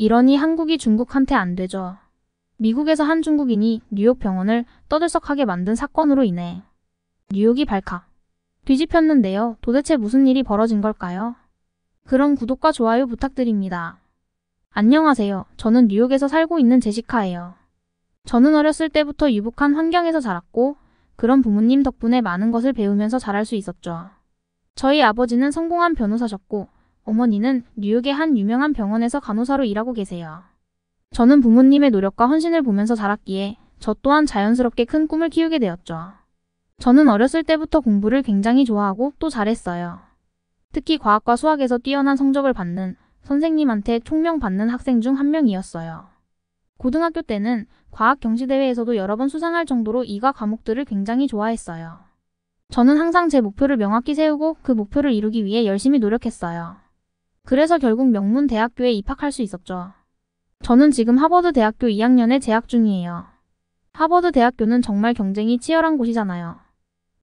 이러니 한국이 중국한테 안 되죠. 미국에서 한 중국인이 뉴욕 병원을 떠들썩하게 만든 사건으로 인해 뉴욕이 발칵 뒤집혔는데요. 도대체 무슨 일이 벌어진 걸까요? 그럼 구독과 좋아요 부탁드립니다. 안녕하세요. 저는 뉴욕에서 살고 있는 제시카예요. 저는 어렸을 때부터 유복한 환경에서 자랐고 그런 부모님 덕분에 많은 것을 배우면서 자랄 수 있었죠. 저희 아버지는 성공한 변호사셨고 어머니는 뉴욕의 한 유명한 병원에서 간호사로 일하고 계세요. 저는 부모님의 노력과 헌신을 보면서 자랐기에 저 또한 자연스럽게 큰 꿈을 키우게 되었죠. 저는 어렸을 때부터 공부를 굉장히 좋아하고 또 잘했어요. 특히 과학과 수학에서 뛰어난 성적을 받는 선생님한테 총명받는 학생 중 한 명이었어요. 고등학교 때는 과학 경시대회에서도 여러 번 수상할 정도로 이과 과목들을 굉장히 좋아했어요. 저는 항상 제 목표를 명확히 세우고 그 목표를 이루기 위해 열심히 노력했어요. 그래서 결국 명문 대학교에 입학할 수 있었죠. 저는 지금 하버드 대학교 2학년에 재학 중이에요. 하버드 대학교는 정말 경쟁이 치열한 곳이잖아요.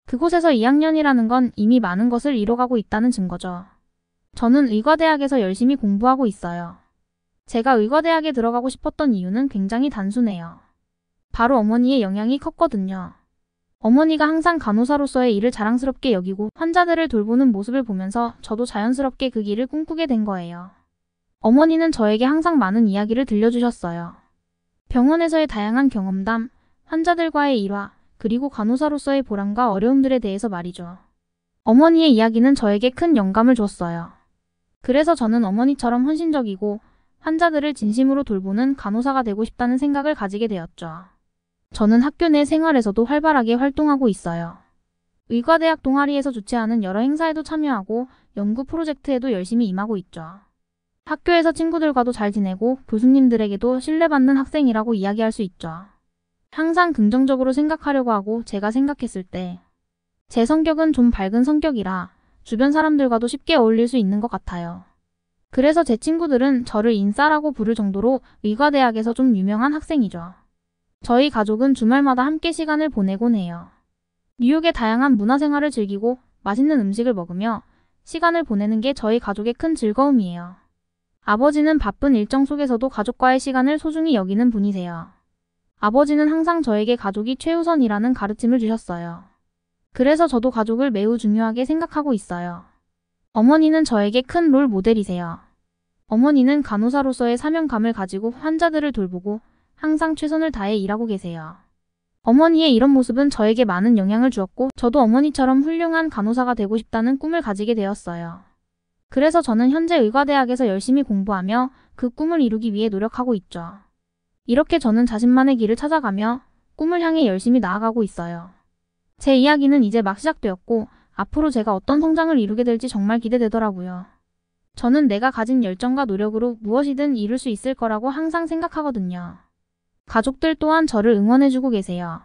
그곳에서 2학년이라는 건 이미 많은 것을 이뤄가고 있다는 증거죠. 저는 의과대학에서 열심히 공부하고 있어요. 제가 의과대학에 들어가고 싶었던 이유는 굉장히 단순해요. 바로 어머니의 영향이 컸거든요. 어머니가 항상 간호사로서의 일을 자랑스럽게 여기고 환자들을 돌보는 모습을 보면서 저도 자연스럽게 그 길을 꿈꾸게 된 거예요. 어머니는 저에게 항상 많은 이야기를 들려주셨어요. 병원에서의 다양한 경험담, 환자들과의 일화, 그리고 간호사로서의 보람과 어려움들에 대해서 말이죠. 어머니의 이야기는 저에게 큰 영감을 줬어요. 그래서 저는 어머니처럼 헌신적이고 환자들을 진심으로 돌보는 간호사가 되고 싶다는 생각을 가지게 되었죠. 저는 학교 내 생활에서도 활발하게 활동하고 있어요. 의과대학 동아리에서 주최하는 여러 행사에도 참여하고 연구 프로젝트에도 열심히 임하고 있죠. 학교에서 친구들과도 잘 지내고 교수님들에게도 신뢰받는 학생이라고 이야기할 수 있죠. 항상 긍정적으로 생각하려고 하고 제가 생각했을 때 제 성격은 좀 밝은 성격이라 주변 사람들과도 쉽게 어울릴 수 있는 것 같아요. 그래서 제 친구들은 저를 인싸라고 부를 정도로 의과대학에서 좀 유명한 학생이죠. 저희 가족은 주말마다 함께 시간을 보내곤 해요. 뉴욕의 다양한 문화생활을 즐기고 맛있는 음식을 먹으며 시간을 보내는 게 저희 가족의 큰 즐거움이에요. 아버지는 바쁜 일정 속에서도 가족과의 시간을 소중히 여기는 분이세요. 아버지는 항상 저에게 가족이 최우선이라는 가르침을 주셨어요. 그래서 저도 가족을 매우 중요하게 생각하고 있어요. 어머니는 저에게 큰 롤 모델이세요. 어머니는 간호사로서의 사명감을 가지고 환자들을 돌보고 항상 최선을 다해 일하고 계세요. 어머니의 이런 모습은 저에게 많은 영향을 주었고 저도 어머니처럼 훌륭한 간호사가 되고 싶다는 꿈을 가지게 되었어요. 그래서 저는 현재 의과대학에서 열심히 공부하며 그 꿈을 이루기 위해 노력하고 있죠. 이렇게 저는 자신만의 길을 찾아가며 꿈을 향해 열심히 나아가고 있어요. 제 이야기는 이제 막 시작되었고 앞으로 제가 어떤 성장을 이루게 될지 정말 기대되더라고요. 저는 내가 가진 열정과 노력으로 무엇이든 이룰 수 있을 거라고 항상 생각하거든요. 가족들 또한 저를 응원해주고 계세요.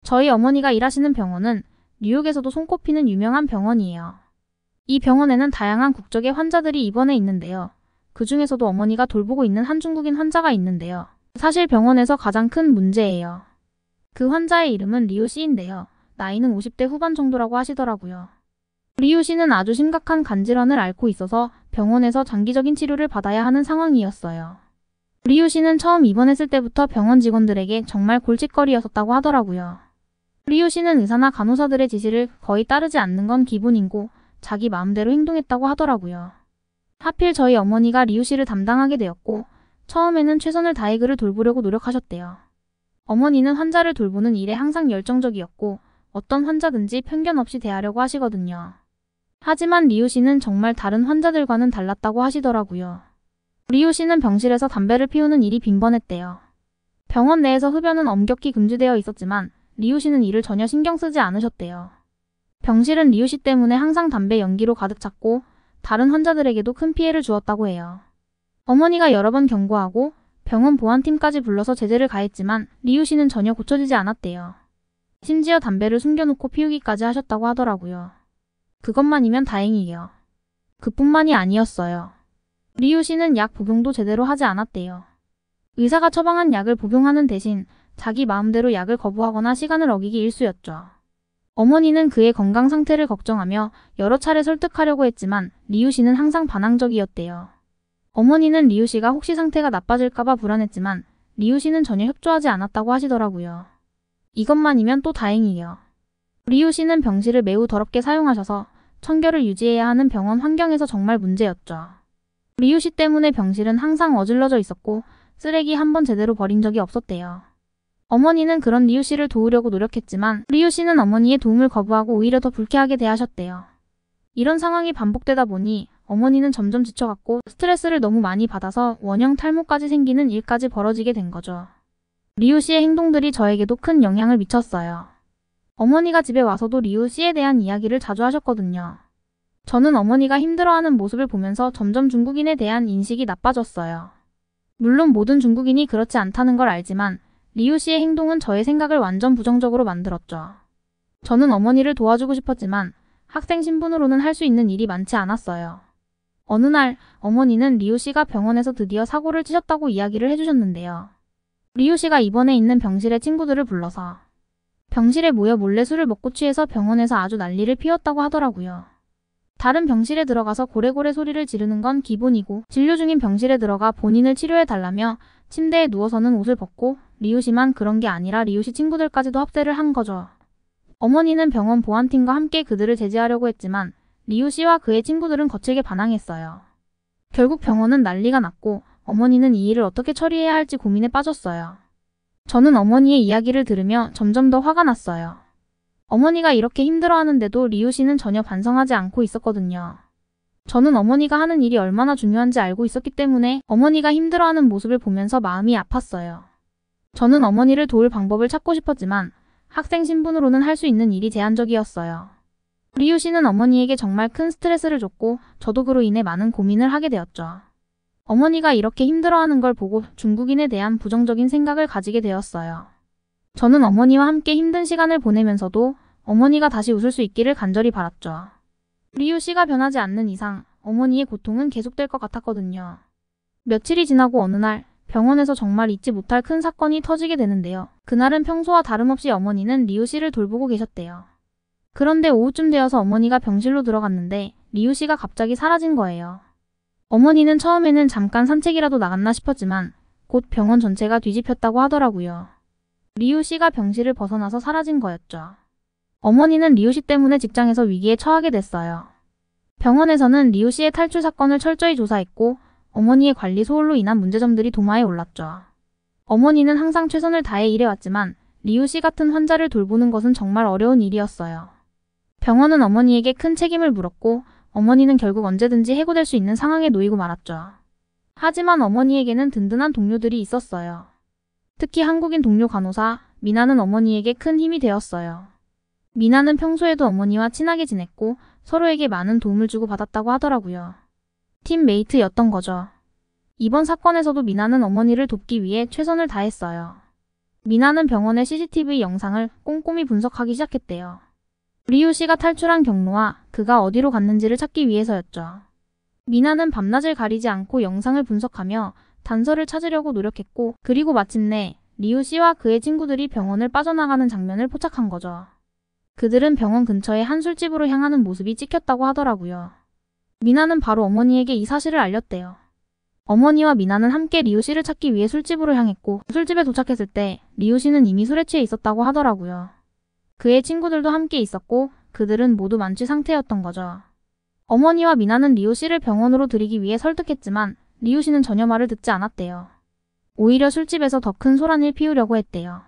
저희 어머니가 일하시는 병원은 뉴욕에서도 손꼽히는 유명한 병원이에요. 이 병원에는 다양한 국적의 환자들이 입원해 있는데요. 그 중에서도 어머니가 돌보고 있는 한 중국인 환자가 있는데요. 사실 병원에서 가장 큰 문제예요. 그 환자의 이름은 리우 씨인데요. 나이는 50대 후반 정도라고 하시더라고요. 리우 씨는 아주 심각한 간질환을 앓고 있어서 병원에서 장기적인 치료를 받아야 하는 상황이었어요. 리우 씨는 처음 입원했을 때부터 병원 직원들에게 정말 골칫거리였었다고 하더라고요. 리우 씨는 의사나 간호사들의 지시를 거의 따르지 않는 건 기본이고 자기 마음대로 행동했다고 하더라고요. 하필 저희 어머니가 리우 씨를 담당하게 되었고 처음에는 최선을 다해 그를 돌보려고 노력하셨대요. 어머니는 환자를 돌보는 일에 항상 열정적이었고 어떤 환자든지 편견 없이 대하려고 하시거든요. 하지만 리우 씨는 정말 다른 환자들과는 달랐다고 하시더라고요. 리우 씨는 병실에서 담배를 피우는 일이 빈번했대요. 병원 내에서 흡연은 엄격히 금지되어 있었지만 리우 씨는 이를 전혀 신경 쓰지 않으셨대요. 병실은 리우 씨 때문에 항상 담배 연기로 가득 찼고 다른 환자들에게도 큰 피해를 주었다고 해요. 어머니가 여러 번 경고하고 병원 보안팀까지 불러서 제재를 가했지만 리우 씨는 전혀 고쳐지지 않았대요. 심지어 담배를 숨겨놓고 피우기까지 하셨다고 하더라고요. 그것만이면 다행이에요. 그뿐만이 아니었어요. 리우 씨는 약 복용도 제대로 하지 않았대요. 의사가 처방한 약을 복용하는 대신 자기 마음대로 약을 거부하거나 시간을 어기기 일쑤였죠. 어머니는 그의 건강 상태를 걱정하며 여러 차례 설득하려고 했지만 리우 씨는 항상 반항적이었대요. 어머니는 리우 씨가 혹시 상태가 나빠질까봐 불안했지만 리우 씨는 전혀 협조하지 않았다고 하시더라고요. 이것만이면 또 다행이에요. 리우 씨는 병실을 매우 더럽게 사용하셔서 청결을 유지해야 하는 병원 환경에서 정말 문제였죠. 리우 씨 때문에 병실은 항상 어질러져 있었고 쓰레기 한 번 제대로 버린 적이 없었대요. 어머니는 그런 리우 씨를 도우려고 노력했지만 리우 씨는 어머니의 도움을 거부하고 오히려 더 불쾌하게 대하셨대요. 이런 상황이 반복되다 보니 어머니는 점점 지쳐갔고 스트레스를 너무 많이 받아서 원형 탈모까지 생기는 일까지 벌어지게 된 거죠. 리우 씨의 행동들이 저에게도 큰 영향을 미쳤어요. 어머니가 집에 와서도 리우 씨에 대한 이야기를 자주 하셨거든요. 저는 어머니가 힘들어하는 모습을 보면서 점점 중국인에 대한 인식이 나빠졌어요. 물론 모든 중국인이 그렇지 않다는 걸 알지만 리우 씨의 행동은 저의 생각을 완전 부정적으로 만들었죠. 저는 어머니를 도와주고 싶었지만 학생 신분으로는 할 수 있는 일이 많지 않았어요. 어느 날 어머니는 리우 씨가 병원에서 드디어 사고를 치셨다고 이야기를 해주셨는데요. 리우 씨가 입원해 있는 병실의 친구들을 불러서 병실에 모여 몰래 술을 먹고 취해서 병원에서 아주 난리를 피웠다고 하더라고요. 다른 병실에 들어가서 고래고래 소리를 지르는 건 기본이고 진료 중인 병실에 들어가 본인을 치료해달라며 침대에 누워서는 옷을 벗고 리우 씨만 그런 게 아니라 리우 씨 친구들까지도 합세를 한 거죠. 어머니는 병원 보안팀과 함께 그들을 제지하려고 했지만 리우 씨와 그의 친구들은 거칠게 반항했어요. 결국 병원은 난리가 났고 어머니는 이 일을 어떻게 처리해야 할지 고민에 빠졌어요. 저는 어머니의 이야기를 들으며 점점 더 화가 났어요. 어머니가 이렇게 힘들어하는데도 리우 씨는 전혀 반성하지 않고 있었거든요. 저는 어머니가 하는 일이 얼마나 중요한지 알고 있었기 때문에 어머니가 힘들어하는 모습을 보면서 마음이 아팠어요. 저는 어머니를 도울 방법을 찾고 싶었지만 학생 신분으로는 할 수 있는 일이 제한적이었어요. 리우 씨는 어머니에게 정말 큰 스트레스를 줬고 저도 그로 인해 많은 고민을 하게 되었죠. 어머니가 이렇게 힘들어하는 걸 보고 중국인에 대한 부정적인 생각을 가지게 되었어요. 저는 어머니와 함께 힘든 시간을 보내면서도 어머니가 다시 웃을 수 있기를 간절히 바랐죠. 리우 씨가 변하지 않는 이상 어머니의 고통은 계속될 것 같았거든요. 며칠이 지나고 어느 날 병원에서 정말 잊지 못할 큰 사건이 터지게 되는데요. 그날은 평소와 다름없이 어머니는 리우 씨를 돌보고 계셨대요. 그런데 오후쯤 되어서 어머니가 병실로 들어갔는데 리우 씨가 갑자기 사라진 거예요. 어머니는 처음에는 잠깐 산책이라도 나갔나 싶었지만 곧 병원 전체가 뒤집혔다고 하더라고요. 리우 씨가 병실을 벗어나서 사라진 거였죠. 어머니는 리우 씨 때문에 직장에서 위기에 처하게 됐어요. 병원에서는 리우 씨의 탈출 사건을 철저히 조사했고 어머니의 관리 소홀로 인한 문제점들이 도마에 올랐죠. 어머니는 항상 최선을 다해 일해왔지만 리우 씨 같은 환자를 돌보는 것은 정말 어려운 일이었어요. 병원은 어머니에게 큰 책임을 물었고 어머니는 결국 언제든지 해고될 수 있는 상황에 놓이고 말았죠. 하지만 어머니에게는 든든한 동료들이 있었어요. 특히 한국인 동료 간호사 미나는 어머니에게 큰 힘이 되었어요. 미나는 평소에도 어머니와 친하게 지냈고 서로에게 많은 도움을 주고 받았다고 하더라고요. 팀메이트였던 거죠. 이번 사건에서도 미나는 어머니를 돕기 위해 최선을 다했어요. 미나는 병원의 CCTV 영상을 꼼꼼히 분석하기 시작했대요. 리우 씨가 탈출한 경로와 그가 어디로 갔는지를 찾기 위해서였죠. 미나는 밤낮을 가리지 않고 영상을 분석하며 단서를 찾으려고 노력했고 그리고 마침내 리우 씨와 그의 친구들이 병원을 빠져나가는 장면을 포착한 거죠. 그들은 병원 근처의 한 술집으로 향하는 모습이 찍혔다고 하더라고요. 미나는 바로 어머니에게 이 사실을 알렸대요. 어머니와 미나는 함께 리우 씨를 찾기 위해 술집으로 향했고 술집에 도착했을 때 리우 씨는 이미 술에 취해 있었다고 하더라고요. 그의 친구들도 함께 있었고 그들은 모두 만취 상태였던 거죠. 어머니와 미나는 리우 씨를 병원으로 들이기 위해 설득했지만 리우 씨는 전혀 말을 듣지 않았대요. 오히려 술집에서 더 큰 소란을 피우려고 했대요.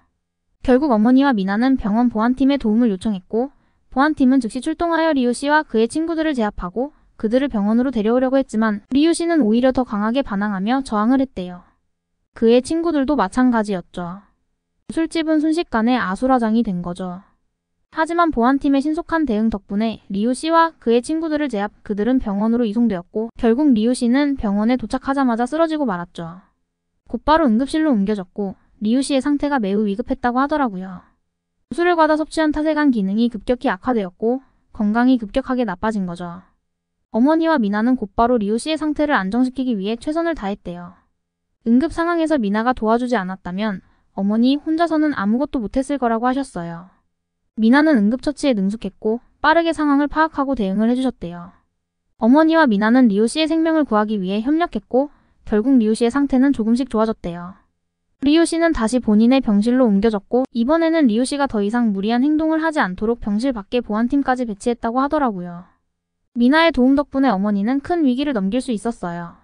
결국 어머니와 미나는 병원 보안팀의 도움을 요청했고 보안팀은 즉시 출동하여 리우 씨와 그의 친구들을 제압하고 그들을 병원으로 데려오려고 했지만 리우 씨는 오히려 더 강하게 반항하며 저항을 했대요. 그의 친구들도 마찬가지였죠. 술집은 순식간에 아수라장이 된 거죠. 하지만 보안팀의 신속한 대응 덕분에 리우 씨와 그의 친구들을 제압, 그들은 병원으로 이송되었고 결국 리우 씨는 병원에 도착하자마자 쓰러지고 말았죠. 곧바로 응급실로 옮겨졌고 리우 씨의 상태가 매우 위급했다고 하더라고요. 술을 과다 섭취한 탓에 간 기능이 급격히 악화되었고 건강이 급격하게 나빠진 거죠. 어머니와 미나는 곧바로 리우 씨의 상태를 안정시키기 위해 최선을 다했대요. 응급 상황에서 미나가 도와주지 않았다면 어머니 혼자서는 아무것도 못했을 거라고 하셨어요. 미나는 응급처치에 능숙했고 빠르게 상황을 파악하고 대응을 해주셨대요. 어머니와 미나는 리우 씨의 생명을 구하기 위해 협력했고 결국 리우 씨의 상태는 조금씩 좋아졌대요. 리우 씨는 다시 본인의 병실로 옮겨졌고 이번에는 리우 씨가 더 이상 무리한 행동을 하지 않도록 병실 밖에 보안팀까지 배치했다고 하더라고요. 미나의 도움 덕분에 어머니는 큰 위기를 넘길 수 있었어요.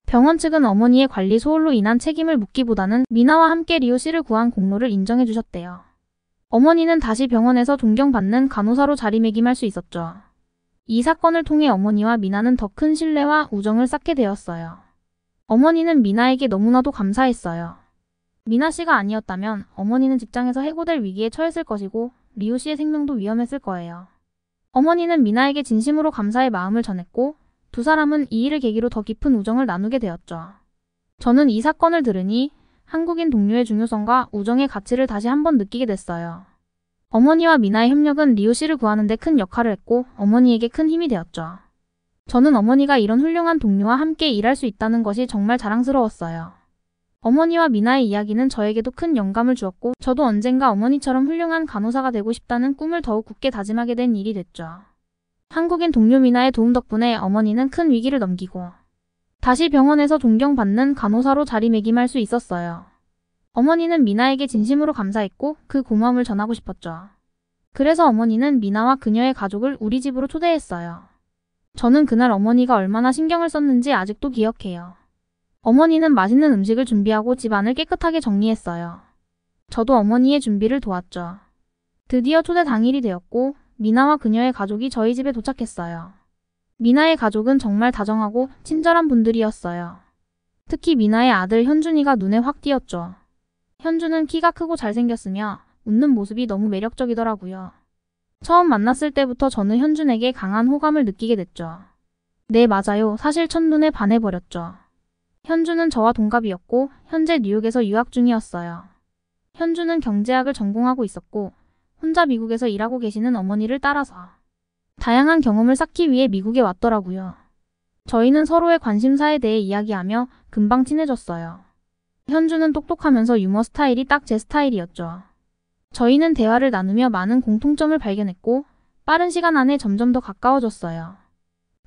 병원 측은 어머니의 관리 소홀로 인한 책임을 묻기보다는 미나와 함께 리우 씨를 구한 공로를 인정해 주셨대요. 어머니는 다시 병원에서 존경받는 간호사로 자리매김할 수 있었죠. 이 사건을 통해 어머니와 미나는 더 큰 신뢰와 우정을 쌓게 되었어요. 어머니는 미나에게 너무나도 감사했어요. 미나 씨가 아니었다면 어머니는 직장에서 해고될 위기에 처했을 것이고 리우 씨의 생명도 위험했을 거예요. 어머니는 미나에게 진심으로 감사의 마음을 전했고 두 사람은 이 일을 계기로 더 깊은 우정을 나누게 되었죠. 저는 이 사건을 들으니 한국인 동료의 중요성과 우정의 가치를 다시 한번 느끼게 됐어요. 어머니와 미나의 협력은 리우 씨를 구하는 데 큰 역할을 했고 어머니에게 큰 힘이 되었죠. 저는 어머니가 이런 훌륭한 동료와 함께 일할 수 있다는 것이 정말 자랑스러웠어요. 어머니와 미나의 이야기는 저에게도 큰 영감을 주었고 저도 언젠가 어머니처럼 훌륭한 간호사가 되고 싶다는 꿈을 더욱 굳게 다짐하게 된 일이 됐죠. 한국인 동료 미나의 도움 덕분에 어머니는 큰 위기를 넘기고 다시 병원에서 존경받는 간호사로 자리매김할 수 있었어요. 어머니는 미나에게 진심으로 감사했고 그 고마움을 전하고 싶었죠. 그래서 어머니는 미나와 그녀의 가족을 우리 집으로 초대했어요. 저는 그날 어머니가 얼마나 신경을 썼는지 아직도 기억해요. 어머니는 맛있는 음식을 준비하고 집안을 깨끗하게 정리했어요. 저도 어머니의 준비를 도왔죠. 드디어 초대 당일이 되었고 미나와 그녀의 가족이 저희 집에 도착했어요. 미나의 가족은 정말 다정하고 친절한 분들이었어요. 특히 미나의 아들 현준이가 눈에 확 띄었죠. 현준은 키가 크고 잘생겼으며 웃는 모습이 너무 매력적이더라고요. 처음 만났을 때부터 저는 현준에게 강한 호감을 느끼게 됐죠. 네, 맞아요. 사실 첫눈에 반해버렸죠. 현준은 저와 동갑이었고 현재 뉴욕에서 유학 중이었어요. 현준은 경제학을 전공하고 있었고 혼자 미국에서 일하고 계시는 어머니를 따라서 다양한 경험을 쌓기 위해 미국에 왔더라고요. 저희는 서로의 관심사에 대해 이야기하며 금방 친해졌어요. 현준은 똑똑하면서 유머 스타일이 딱 제 스타일이었죠. 저희는 대화를 나누며 많은 공통점을 발견했고 빠른 시간 안에 점점 더 가까워졌어요.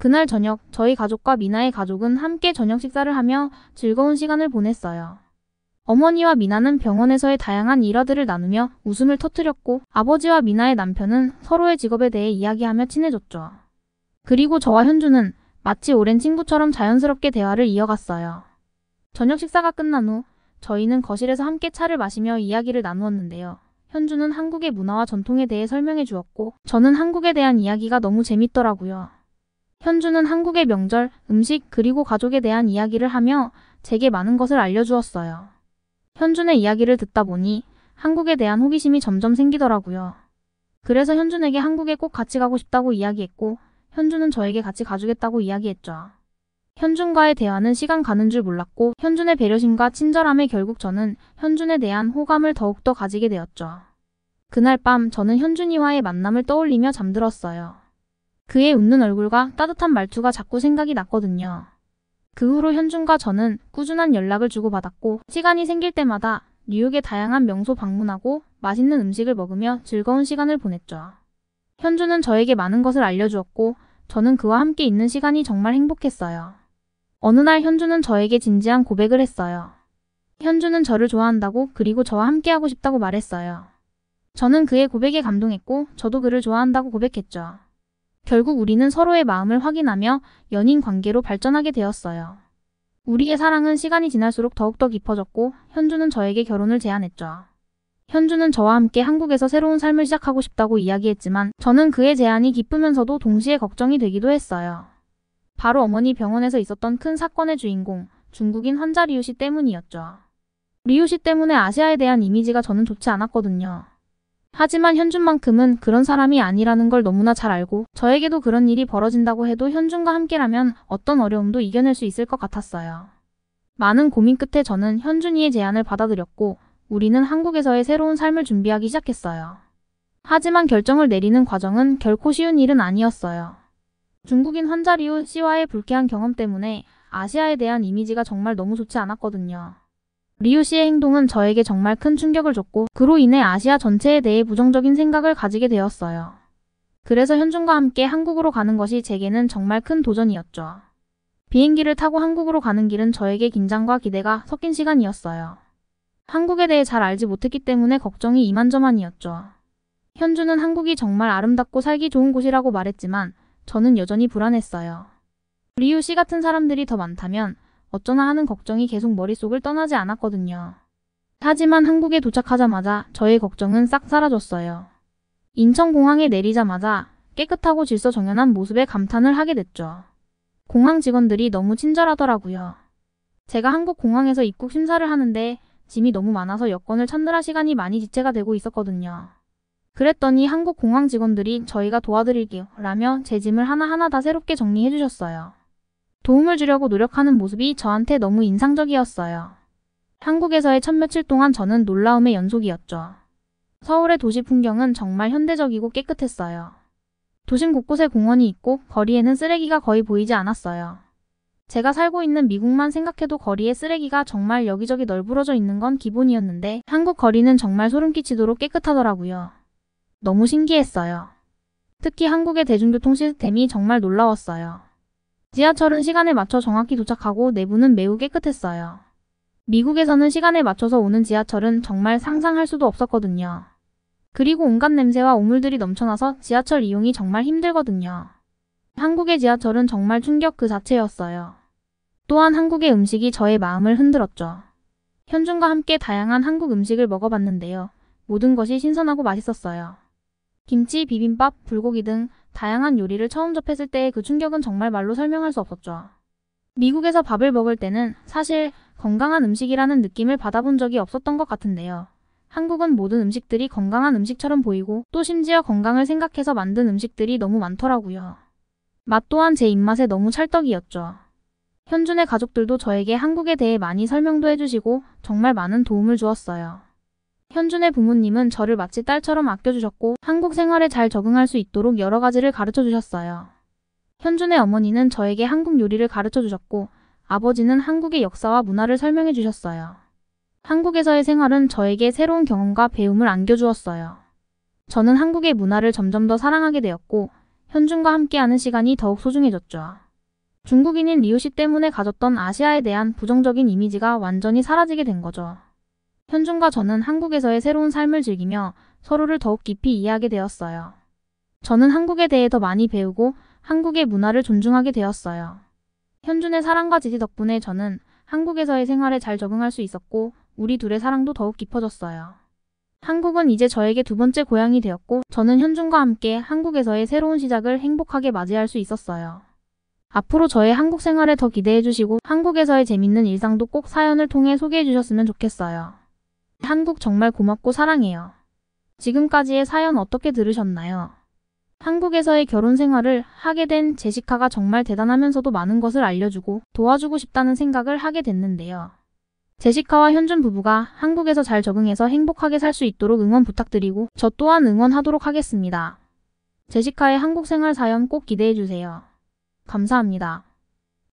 그날 저녁 저희 가족과 미나의 가족은 함께 저녁 식사를 하며 즐거운 시간을 보냈어요. 어머니와 미나는 병원에서의 다양한 일화들을 나누며 웃음을 터뜨렸고 아버지와 미나의 남편은 서로의 직업에 대해 이야기하며 친해졌죠. 그리고 저와 현주는 마치 오랜 친구처럼 자연스럽게 대화를 이어갔어요. 저녁 식사가 끝난 후 저희는 거실에서 함께 차를 마시며 이야기를 나누었는데요. 현주는 한국의 문화와 전통에 대해 설명해 주었고 저는 한국에 대한 이야기가 너무 재밌더라고요. 현주는 한국의 명절, 음식 그리고 가족에 대한 이야기를 하며 제게 많은 것을 알려주었어요. 현준의 이야기를 듣다 보니 한국에 대한 호기심이 점점 생기더라고요. 그래서 현준에게 한국에 꼭 같이 가고 싶다고 이야기했고 현준은 저에게 같이 가주겠다고 이야기했죠. 현준과의 대화는 시간 가는 줄 몰랐고 현준의 배려심과 친절함에 결국 저는 현준에 대한 호감을 더욱더 가지게 되었죠. 그날 밤 저는 현준이와의 만남을 떠올리며 잠들었어요. 그의 웃는 얼굴과 따뜻한 말투가 자꾸 생각이 났거든요. 그 후로 현준과 저는 꾸준한 연락을 주고받았고 시간이 생길 때마다 뉴욕의 다양한 명소 방문하고 맛있는 음식을 먹으며 즐거운 시간을 보냈죠. 현준은 저에게 많은 것을 알려주었고 저는 그와 함께 있는 시간이 정말 행복했어요. 어느 날 현준은 저에게 진지한 고백을 했어요. 현준은 저를 좋아한다고 그리고 저와 함께하고 싶다고 말했어요. 저는 그의 고백에 감동했고 저도 그를 좋아한다고 고백했죠. 결국 우리는 서로의 마음을 확인하며 연인 관계로 발전하게 되었어요. 우리의 사랑은 시간이 지날수록 더욱더 깊어졌고 현준은 저에게 결혼을 제안했죠. 현준은 저와 함께 한국에서 새로운 삶을 시작하고 싶다고 이야기했지만 저는 그의 제안이 기쁘면서도 동시에 걱정이 되기도 했어요. 바로 어머니 병원에서 있었던 큰 사건의 주인공, 중국인 환자 리우 씨 때문이었죠. 리우 씨 때문에 아시아에 대한 이미지가 저는 좋지 않았거든요. 하지만 현준만큼은 그런 사람이 아니라는 걸 너무나 잘 알고 저에게도 그런 일이 벌어진다고 해도 현준과 함께라면 어떤 어려움도 이겨낼 수 있을 것 같았어요. 많은 고민 끝에 저는 현준이의 제안을 받아들였고 우리는 한국에서의 새로운 삶을 준비하기 시작했어요. 하지만 결정을 내리는 과정은 결코 쉬운 일은 아니었어요. 중국인 환자 리우 씨와의 불쾌한 경험 때문에 아시아에 대한 이미지가 정말 너무 좋지 않았거든요. 리우 씨의 행동은 저에게 정말 큰 충격을 줬고 그로 인해 아시아 전체에 대해 부정적인 생각을 가지게 되었어요. 그래서 현준과 함께 한국으로 가는 것이 제게는 정말 큰 도전이었죠. 비행기를 타고 한국으로 가는 길은 저에게 긴장과 기대가 섞인 시간이었어요. 한국에 대해 잘 알지 못했기 때문에 걱정이 이만저만이었죠. 현주는 한국이 정말 아름답고 살기 좋은 곳이라고 말했지만 저는 여전히 불안했어요. 리우 씨 같은 사람들이 더 많다면 어쩌나 하는 걱정이 계속 머릿속을 떠나지 않았거든요. 하지만 한국에 도착하자마자 저의 걱정은 싹 사라졌어요. 인천공항에 내리자마자 깨끗하고 질서정연한 모습에 감탄을 하게 됐죠. 공항 직원들이 너무 친절하더라고요. 제가 한국 공항에서 입국 심사를 하는데 짐이 너무 많아서 여권을 찾느라 시간이 많이 지체가 되고 있었거든요. 그랬더니 한국 공항 직원들이 저희가 도와드릴게요 라며 제 짐을 하나하나 다 새롭게 정리해 주셨어요. 도움을 주려고 노력하는 모습이 저한테 너무 인상적이었어요. 한국에서의 첫 며칠 동안 저는 놀라움의 연속이었죠. 서울의 도시 풍경은 정말 현대적이고 깨끗했어요. 도심 곳곳에 공원이 있고 거리에는 쓰레기가 거의 보이지 않았어요. 제가 살고 있는 미국만 생각해도 거리에 쓰레기가 정말 여기저기 널브러져 있는 건 기본이었는데 한국 거리는 정말 소름 끼치도록 깨끗하더라고요. 너무 신기했어요. 특히 한국의 대중교통 시스템이 정말 놀라웠어요. 지하철은 시간에 맞춰 정확히 도착하고 내부는 매우 깨끗했어요. 미국에서는 시간에 맞춰서 오는 지하철은 정말 상상할 수도 없었거든요. 그리고 온갖 냄새와 오물들이 넘쳐나서 지하철 이용이 정말 힘들거든요. 한국의 지하철은 정말 충격 그 자체였어요. 또한 한국의 음식이 저의 마음을 흔들었죠. 현준과 함께 다양한 한국 음식을 먹어봤는데요. 모든 것이 신선하고 맛있었어요. 김치, 비빔밥, 불고기 등 다양한 요리를 처음 접했을 때의 그 충격은 정말 말로 설명할 수 없었죠. 미국에서 밥을 먹을 때는 사실 건강한 음식이라는 느낌을 받아본 적이 없었던 것 같은데요. 한국은 모든 음식들이 건강한 음식처럼 보이고 또 심지어 건강을 생각해서 만든 음식들이 너무 많더라고요. 맛 또한 제 입맛에 너무 찰떡이었죠. 현준의 가족들도 저에게 한국에 대해 많이 설명도 해주시고 정말 많은 도움을 주었어요. 현준의 부모님은 저를 마치 딸처럼 아껴주셨고 한국 생활에 잘 적응할 수 있도록 여러 가지를 가르쳐 주셨어요. 현준의 어머니는 저에게 한국 요리를 가르쳐 주셨고 아버지는 한국의 역사와 문화를 설명해 주셨어요. 한국에서의 생활은 저에게 새로운 경험과 배움을 안겨주었어요. 저는 한국의 문화를 점점 더 사랑하게 되었고 현준과 함께하는 시간이 더욱 소중해졌죠. 중국인인 리우 씨 때문에 가졌던 아시아에 대한 부정적인 이미지가 완전히 사라지게 된 거죠. 현준과 저는 한국에서의 새로운 삶을 즐기며 서로를 더욱 깊이 이해하게 되었어요. 저는 한국에 대해 더 많이 배우고 한국의 문화를 존중하게 되었어요. 현준의 사랑과 지지 덕분에 저는 한국에서의 생활에 잘 적응할 수 있었고 우리 둘의 사랑도 더욱 깊어졌어요. 한국은 이제 저에게 두 번째 고향이 되었고 저는 현준과 함께 한국에서의 새로운 시작을 행복하게 맞이할 수 있었어요. 앞으로 저의 한국 생활에 더 기대해 주시고 한국에서의 재밌는 일상도 꼭 사연을 통해 소개해 주셨으면 좋겠어요. 한국 정말 고맙고 사랑해요. 지금까지의 사연 어떻게 들으셨나요? 한국에서의 결혼 생활을 하게 된 제시카가 정말 대단하면서도 많은 것을 알려주고 도와주고 싶다는 생각을 하게 됐는데요. 제시카와 현준 부부가 한국에서 잘 적응해서 행복하게 살 수 있도록 응원 부탁드리고 저 또한 응원하도록 하겠습니다. 제시카의 한국 생활 사연 꼭 기대해주세요. 감사합니다.